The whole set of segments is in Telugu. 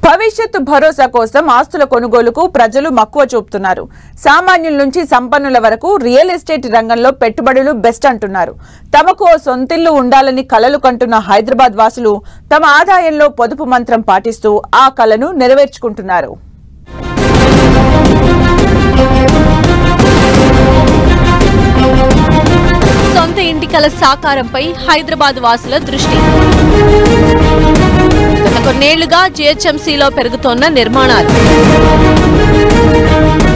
భవిష్యత్తు భరోసా కోసం ఆస్తుల కొనుగోలుకు ప్రజలు మక్కువ చూపుతున్నారు. సామాన్యుల నుంచి సంపన్నుల వరకు రియల్ ఎస్టేట్ రంగంలో పెట్టుబడులు బెస్ట్ అంటున్నారు. తమకు సొంతిల్లు ఉండాలని కలలు కంటున్న హైదరాబాద్ వాసులు తమ ఆదాయంలో పొదుపు మంత్రం పాటిస్తూ ఆ కలను నెరవేర్చుకుంటున్నారు. సొంత ఇంటి కల సాకారంపై హైదరాబాద్ వాసుల దృష్టి. గత కొన్నేళ్లుగా జీహెచ్ఎంసీలో పెరుగుతోన్న నిర్మాణాలు.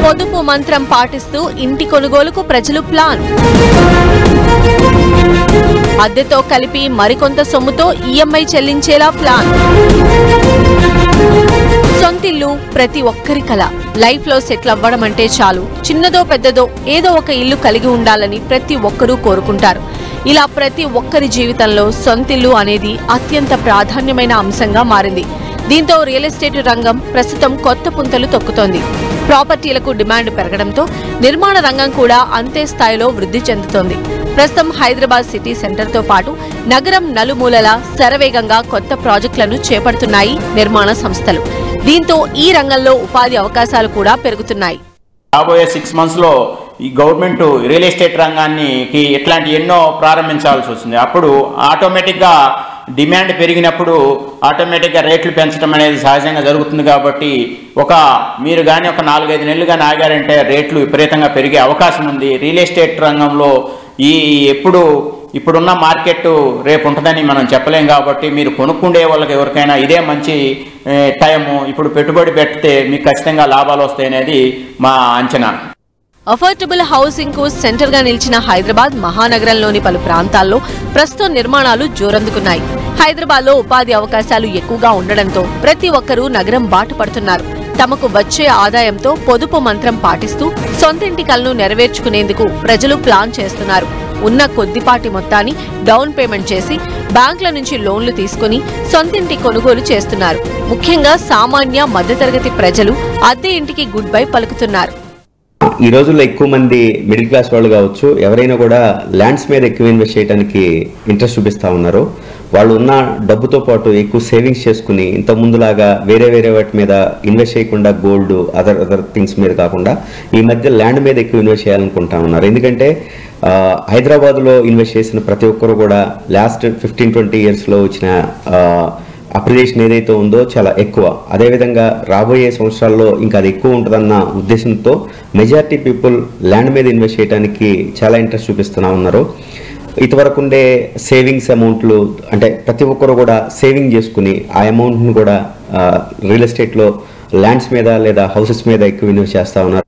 పొదుపు మంత్రం పాటిస్తూ ఇంటి కొనుగోలుకు ప్రజలు ప్లాన్. అద్దెతో కలిపి మరికొంత సొమ్ముతో ఈఎంఐ చెల్లించేలా ప్లాన్. సొంతిల్లు ప్రతి ఒక్కరి కల. లైఫ్ లో సెటిల్ అవ్వడం అంటే చాలు, చిన్నదో పెద్దదో ఏదో ఒక ఇల్లు కలిగి ఉండాలని ప్రతి ఒక్కరూ కోరుకుంటారు. ఇలా ప్రతి ఒక్కరి జీవితంలో సొంతిల్లు అనేది అత్యంత ప్రాధాన్యమైన అంశంగా మారింది. దీంతో రియల్ ఎస్టేట్ రంగం ప్రస్తుతం కొత్త పుంతలు తొక్కుతోంది. ప్రాపర్టీలకు డిమాండ్ పెరగడంతో నిర్మాణ రంగం కూడా అంతే స్థాయిలో వృద్ధి చెందుతోంది. ప్రస్తుతం హైదరాబాద్ సిటీ సెంటర్తో పాటు నగరం నలుమూలలా శరవేగంగా కొత్త ప్రాజెక్టులను చేపడుతున్నాయి నిర్మాణ సంస్థలు. దీంతో ఈ రంగంలో ఉపాధి అవకాశాలు కూడా పెరుగుతున్నాయి. రాబోయే 6 months లో ఈ గవర్నమెంట్ రియల్ ఎస్టేట్ రంగానికి ఇట్లాంటి ఎన్నో ప్రారంభించాల్సి వస్తుంది. అప్పుడు ఆటోమేటిక్గా డిమాండ్ పెరిగినప్పుడు ఆటోమేటిక్గా రేట్లు పెంచడం అనేది సహజంగా జరుగుతుంది. కాబట్టి మీరు కానీ ఒక 4-5 నెలలు కానీ ఆగారంటే రేట్లు విపరీతంగా పెరిగే అవకాశం ఉంది. రియల్ ఎస్టేట్ రంగంలో ఇప్పుడున్న మార్కెట్ రేపు ఉంటుందని మనం చెప్పలేం. కాబట్టి మీరు కొనుక్కుండే వాళ్ళకి ఎవరికైనా ఇదే మంచి టైము. ఇప్పుడు పెట్టుబడి పెడితే మీకు ఖచ్చితంగా లాభాలు వస్తాయనేది మా అంచనా. అఫోర్డబుల్ హౌసింగ్ కు సెంటర్ గా నిలిచిన హైదరాబాద్ మహానగరంలోని పలు ప్రాంతాల్లో ప్రస్తుతం నిర్మాణాలు జోరందుకున్నాయి. హైదరాబాద్ లో ఉపాధి అవకాశాలు ఎక్కువగా ఉండడంతో ప్రతి ఒక్కరూ నగరం బాట పడుతున్నారు. తమకు వచ్చే ఆదాయంతో పొదుపు మంత్రం పాటిస్తూ సొంతింటి కలను నెరవేర్చుకునేందుకు ప్రజలు ప్లాన్ చేస్తున్నారు. ఉన్న కొద్దిపాటి మొత్తాన్ని డౌన్ పేమెంట్ చేసి బ్యాంకుల నుంచి లోన్లు తీసుకుని సొంతింటి కొనుగోలు చేస్తున్నారు. ముఖ్యంగా సామాన్య మధ్యతరగతి ప్రజలు అద్దె ఇంటికి గుడ్ బై పలుకుతున్నారు. ఈ రోజుల్లో ఎక్కువ మంది మిడిల్ క్లాస్ వాళ్ళు కావచ్చు, ఎవరైనా కూడా ల్యాండ్స్ మీద ఎక్కువ ఇన్వెస్ట్ చేయడానికి ఇంట్రెస్ట్ చూపిస్తూ ఉన్నారు. వాళ్ళు ఉన్న డబ్బుతో పాటు ఎక్కువ సేవింగ్స్ చేసుకుని ఇంత ముందులాగా వేరే వాటి మీద ఇన్వెస్ట్ చేయకుండా గోల్డ్ అదర్ థింగ్స్ మీద కాకుండా ఈ మధ్య ల్యాండ్ మీద ఎక్కువ ఇన్వెస్ట్ చేయాలనుకుంటా ఉన్నారు. ఎందుకంటే హైదరాబాద్లో ఇన్వెస్ట్ చేసిన ప్రతి ఒక్కరు కూడా లాస్ట్ 15-20 yearsలో వచ్చిన అప్రిసియేషన్ ఏదైతే ఉందో చాలా ఎక్కువ. అదేవిధంగా రాబోయే సంవత్సరాల్లో ఇంకా అది ఎక్కువ ఉంటుందన్న ఉద్దేశంతో మెజారిటీ పీపుల్ ల్యాండ్ మీద ఇన్వెస్ట్ చేయడానికి చాలా ఇంట్రెస్ట్ చూపిస్తూ ఉన్నారు. ఇంతవరకు ఉండే సేవింగ్స్ అమౌంట్లు అంటే ప్రతి ఒక్కరు కూడా సేవింగ్ చేసుకుని ఆ అమౌంట్ను కూడా రియల్ ఎస్టేట్లో ల్యాండ్స్ మీద లేదా హౌసెస్ మీద ఎక్కువ ఇన్వెస్ట్ చేస్తూ ఉన్నారు.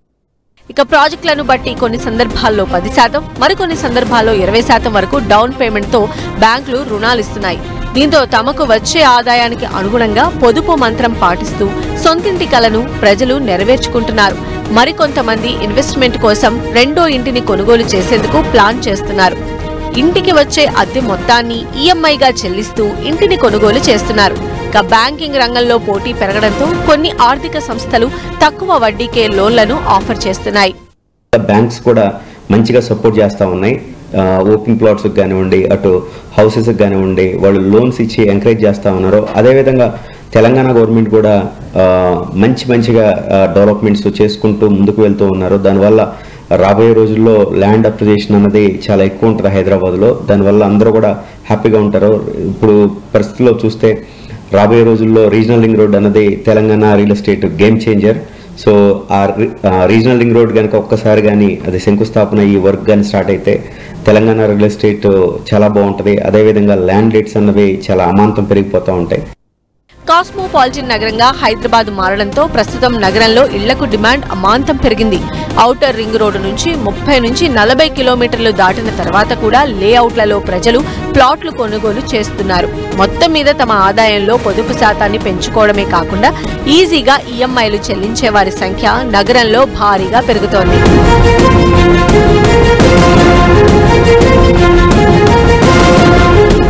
ఇక ప్రాజెక్టులను బట్టి కొన్ని సందర్భాల్లో 10%, మరికొన్ని సందర్భాల్లో 20% వరకు డౌన్ పేమెంట్ తో బ్యాంకులు రుణాలు ఇస్తున్నాయి. దీంతో తమకు వచ్చే ఆదాయానికి అనుగుణంగా పొదుపు మంత్రం పాటిస్తూ సొంతింటి కలను ప్రజలు నెరవేర్చుకుంటున్నారు. మరికొంతమంది ఇన్వెస్ట్మెంట్ కోసం రెండో ఇంటిని కొనుగోలు చేసేందుకు ప్లాన్ చేస్తున్నారు. ఇంటికి వచ్చే అద్దె మొత్తాన్ని ఈఎంఐగా చెల్లిస్తూ ఇంటిని కొనుగోలు చేస్తున్నారు. ఇక బ్యాంకింగ్ రంగంలో పోటీ పెరగడంతో కొన్ని ఆర్థిక సంస్థలు తక్కువ వడ్డీకే లోన్లను ఆఫర్ చేస్తున్నాయి. బ్యాంక్స్ కూడా మంచిగా సపోర్ట్ చేస్తూ ఉన్నాయి. ఓపెన్ ప్లాట్స్ కానివ్వండి, అటు హౌసెస్ కానివ్వండి, వాళ్ళు లోన్స్ ఇచ్చి ఎంకరేజ్ చేస్తూ ఉన్నారు. అదేవిధంగా తెలంగాణ గవర్నమెంట్ కూడా మంచిగా డెవలప్మెంట్స్ చేసుకుంటూ ముందుకు వెళ్తూ ఉన్నారు. దానివల్ల రాబోయే రోజుల్లో ల్యాండ్ అప్రిసియేషన్ అన్నది చాలా ఎక్కువ ఉంటుంది హైదరాబాద్లో. దానివల్ల అందరూ కూడా హ్యాపీగా ఉంటారు. ఇప్పుడు పరిస్థితుల్లో చూస్తే రాబోయే రోజుల్లో రీజనల్ రింగ్ రోడ్ అన్నది Telangana real estate game changer. So ఆ రీజనల్ రింగ్ రోడ్ కనుక ఒక్కసారి కానీ అది శంకుస్థాపన ఈ వర్క్ కానీ స్టార్ట్ అయితే తెలంగాణ రియల్ ఎస్టేట్ చాలా బాగుంటుంది. అదేవిధంగా ల్యాండ్ రేట్స్ అన్నవి చాలా అమాంతం పెరిగిపోతూ ఉంటాయి. కాస్మోపాలిటన్ నగరంగా హైదరాబాద్ మారడంతో ప్రస్తుతం నగరంలో ఇళ్లకు డిమాండ్ అమాంతం పెరిగింది. ఔటర్ రింగ్ రోడ్డు నుంచి 30 నుంచి 40 కిలోమీటర్లు దాటిన తర్వాత కూడా లేఅవుట్లలో ప్రజలు ప్లాట్లు కొనుగోలు చేస్తున్నారు. మొత్తం మీద తమ ఆదాయంలో పొదుపు శాతాన్ని పెంచుకోవడమే కాకుండా ఈజీగా ఈఎంఐలు చెల్లించే వారి సంఖ్య నగరంలో భారీగా పెరుగుతోంది.